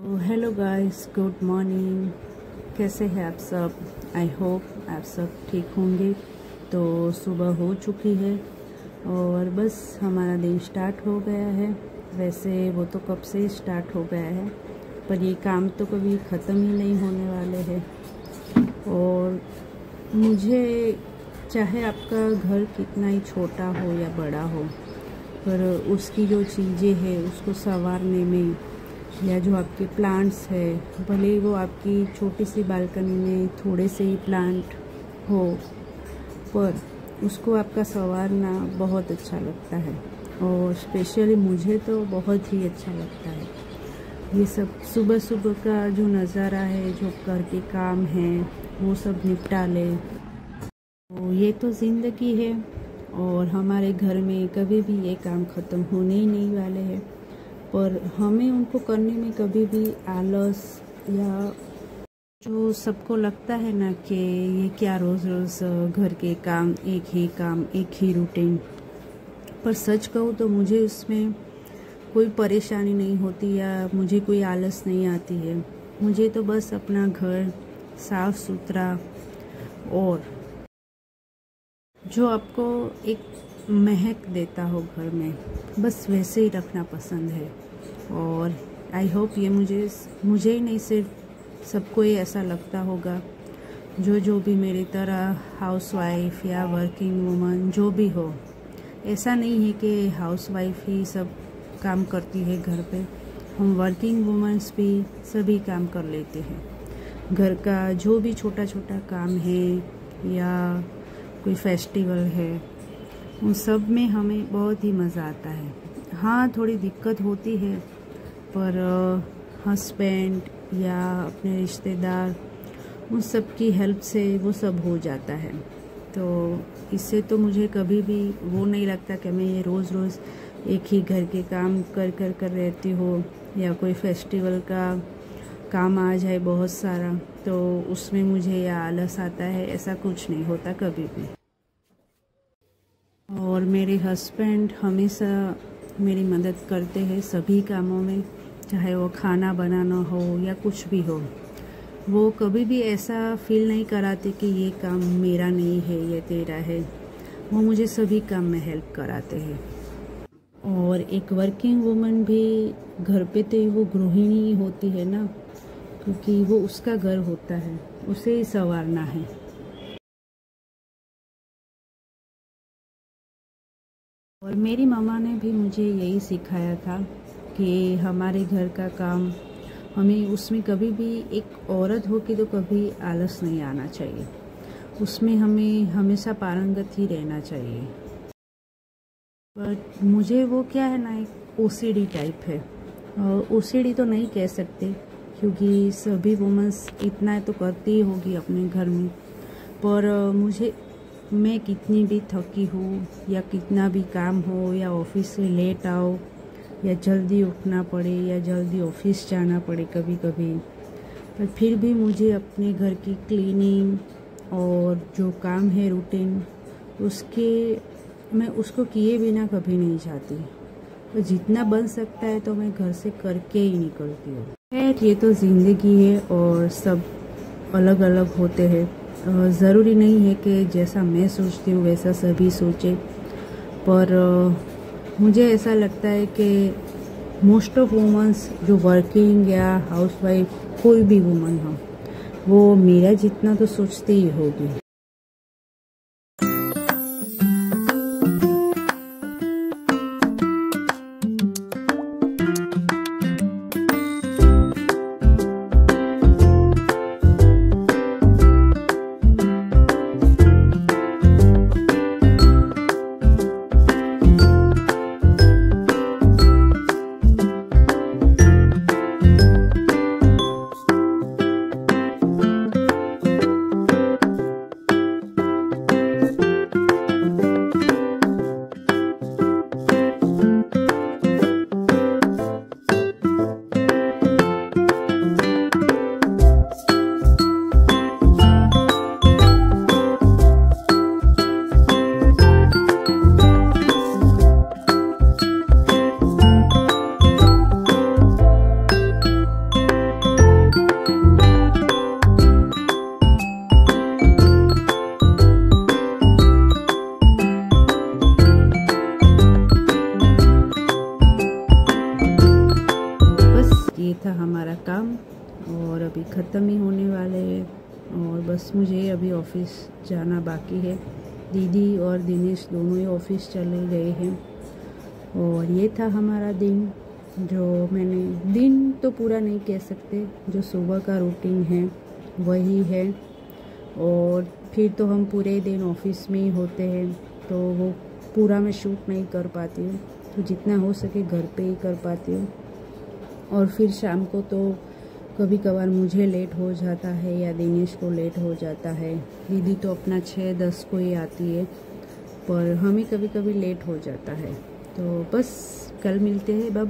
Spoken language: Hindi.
Hello guys, good morning. कैसे हैं आप सब? आई होप आप सब ठीक होंगे। तो सुबह हो चुकी है और बस हमारा दिन स्टार्ट हो गया है। वैसे वो तो कब से स्टार्ट हो गया है, पर ये काम तो कभी ख़त्म ही नहीं होने वाले हैं। और मुझे चाहे आपका घर कितना ही छोटा हो या बड़ा हो, पर उसकी जो चीज़ें हैं उसको संवारने में, या जो आपके प्लांट्स है, भले वो आपकी छोटी सी बालकनी में थोड़े से ही प्लांट हो, पर उसको आपका संवारना बहुत अच्छा लगता है। और स्पेशली मुझे तो बहुत ही अच्छा लगता है। ये सब सुबह सुबह का जो नज़ारा है, जो घर के काम हैं वो सब निपटा ले, तो ये तो ज़िंदगी है। और हमारे घर में कभी भी ये काम ख़त्म होने ही नहीं वाले हैं, पर हमें उनको करने में कभी भी आलस, या जो सबको लगता है ना कि ये क्या रोज़ रोज़ घर के काम, एक ही रूटीन, पर सच कहूँ तो मुझे उसमें कोई परेशानी नहीं होती या मुझे कोई आलस नहीं आती है। मुझे तो बस अपना घर साफ सुथरा और जो आपको एक महक देता हो घर में, बस वैसे ही रखना पसंद है। और आई होप ये मुझे ही नहीं, सिर्फ सबको ही ऐसा लगता होगा, जो भी मेरी तरह हाउसवाइफ या वर्किंग वुमन जो भी हो। ऐसा नहीं है कि हाउसवाइफ ही सब काम करती है घर पे, हम वर्किंग वुमेन्स भी सभी काम कर लेते हैं। घर का जो भी छोटा छोटा काम है या कोई फेस्टिवल है, उन सब में हमें बहुत ही मज़ा आता है। हाँ, थोड़ी दिक्कत होती है, पर हस्बैंड या अपने रिश्तेदार, उन सब की हेल्प से वो सब हो जाता है। तो इससे तो मुझे कभी भी वो नहीं लगता कि मैं ये रोज़ रोज़ एक ही घर के काम कर रहती हो, या कोई फेस्टिवल का काम आ जाए बहुत सारा तो उसमें मुझे या आलस आता है। ऐसा कुछ नहीं होता कभी भी। और मेरे हस्बैंड हमेशा मेरी मदद करते हैं सभी कामों में, चाहे वो खाना बनाना हो या कुछ भी हो। वो कभी भी ऐसा फील नहीं कराते कि ये काम मेरा नहीं है, ये तेरा है। वो मुझे सभी काम में हेल्प कराते हैं। और एक वर्किंग वुमन भी घर पे तो वो गृहिणी होती है ना, क्योंकि वो उसका घर होता है, उसे ही संवारना है। और मेरी मामा ने भी मुझे यही सिखाया था कि हमारे घर का काम, हमें उसमें कभी भी, एक औरत हो के तो कभी आलस नहीं आना चाहिए, उसमें हमें हमेशा पारंगत ही रहना चाहिए। बट मुझे वो क्या है ना, एक ओसीडी टाइप है। और ओसीडी तो नहीं कह सकते, क्योंकि सभी वुमेन्स इतना तो करती ही होगी अपने घर में, पर मैं कितनी भी थकी हूँ या कितना भी काम हो, या ऑफिस से लेट आओ, या जल्दी उठना पड़े, या जल्दी ऑफिस जाना पड़े कभी कभी, पर फिर भी मुझे अपने घर की क्लीनिंग और जो काम है रूटीन, मैं उसको किए बिना कभी नहीं जाती। तो जितना बन सकता है तो मैं घर से करके ही निकलती हूँ। खैर, ये तो ज़िंदगी है और सब अलग अलग होते हैं। ज़रूरी नहीं है कि जैसा मैं सोचती हूँ वैसा सभी सोचे, पर मुझे ऐसा लगता है कि मोस्ट ऑफ वुमेन्स जो वर्किंग या हाउसवाइफ, कोई भी वुमन हो, वो मेरा जितना तो सोचती ही होगी। ये था हमारा काम और अभी ख़त्म ही होने वाले हैं और बस मुझे अभी ऑफिस जाना बाकी है। दीदी और दिनेश दोनों ही ऑफिस चले गए हैं और ये था हमारा दिन। जो मैंने दिन तो पूरा नहीं कह सकते, जो सुबह का रूटीन है वही है। और फिर तो हम पूरे दिन ऑफिस में ही होते हैं तो वो पूरा मैं शूट नहीं कर पाती हूँ, तो जितना हो सके घर पे ही कर पाती हूँ। और फिर शाम को तो कभी कभार मुझे लेट हो जाता है या दिनेश को लेट हो जाता है। दीदी तो अपना 6-10 को ही आती है, पर हमें कभी कभी लेट हो जाता है। तो बस कल मिलते हैं, बाय।